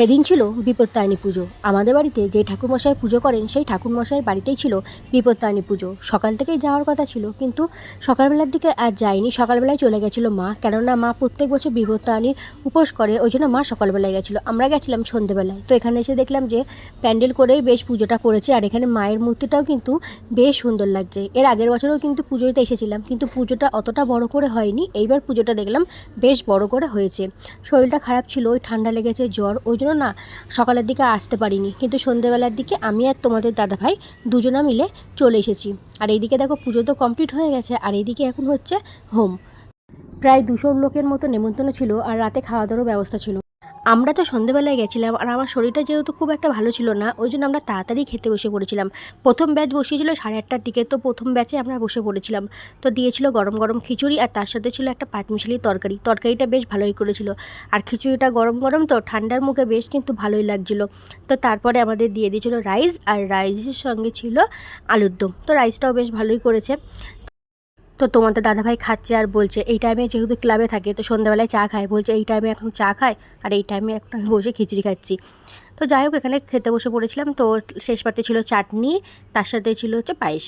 সেদিন ছিল বিপত্তারিণী পুজো। আমাদের বাড়িতে যে ঠাকুরমশাই পুজো করেন সেই ঠাকুরমশাইয়ের বাড়িতেই ছিল বিপত্তারিণী পুজো। সকাল থেকেই যাওয়ার কথা ছিল, কিন্তু সকালবেলার দিকে আর যায়নি। সকালবেলায় চলে গেছিলো মা, কেননা মা প্রত্যেক বছর বিপত্তারিণীর উপোস করে, ওই জন্য মা সকালবেলায় গেছিলো। আমরা গেছিলাম সন্ধেবেলায়। তো এখানে এসে দেখলাম যে প্যান্ডেল করেই বেশ পুজোটা করেছে, আর এখানে মায়ের মূর্তিটাও কিন্তু বেশ সুন্দর লাগছে। এর আগের বছরও কিন্তু পুজোতে এসেছিলাম, কিন্তু পুজোটা অতটা বড় করে হয়নি। এইবার পুজোটা দেখলাম বেশ বড় করে হয়েছে। শরীরটা খারাপ ছিল, ওই ঠান্ডা লেগেছে, জ্বর, ওই জন্য না সকালের দিকে আসতে পারিনি। কিন্তু সন্ধ্যেবেলার দিকে আমি আর তোমাদের দাদাভাই দুজনা মিলে চলে এসেছি। আর এইদিকে দেখো পুজো তো কমপ্লিট হয়ে গেছে, আর এইদিকে এখন হচ্ছে হোম। প্রায় 200 লোকের মতো নেমন্তন্ন ছিল, আর রাতে খাওয়া দাওয়ারও ব্যবস্থা ছিল। আমরা তো সন্ধ্যেবেলায় গেছিলাম, আর আমার শরীরটা যেহেতু খুব একটা ভালো ছিল না, ওই জন্য আমরা তাড়াতাড়ি খেতে বসে পড়েছিলাম। প্রথম ব্যাচ বসিয়েছিল 8:30টার দিকে, তো প্রথম ব্যাচে আমরা বসে পড়েছিলাম। তো দিয়েছিল গরম গরম খিচুড়ি, আর তার সাথে ছিল একটা পাঁচমিশালি তরকারি। তরকারিটা বেশ ভালোই করেছিল, আর খিচুড়িটা গরম গরম তো ঠান্ডার মুখে বেশ কিন্তু ভালোই লাগছিলো। তো তারপরে আমাদের দিয়ে দিয়েছিল রাইস, আর রাইসের সঙ্গে ছিল আলুর দম। তো রাইসটাও বেশ ভালোই করেছে। তো তোমাদের দাদাভাই খাচ্ছে আর বলছে, এই টাইমে যেহেতু ক্লাবে থাকে তো সন্ধ্যাবেলায় চা খায়, বলছে এই টাইমে এখন চা খায়, আর এই টাইমে এখন আমি বসে খিচুড়ি খাচ্ছি। তো যাই হোক, এখানে খেতে বসে পড়েছিলাম। তো শেষ পাতে ছিল চাটনি, তার সাথে ছিল হচ্ছে পায়েস।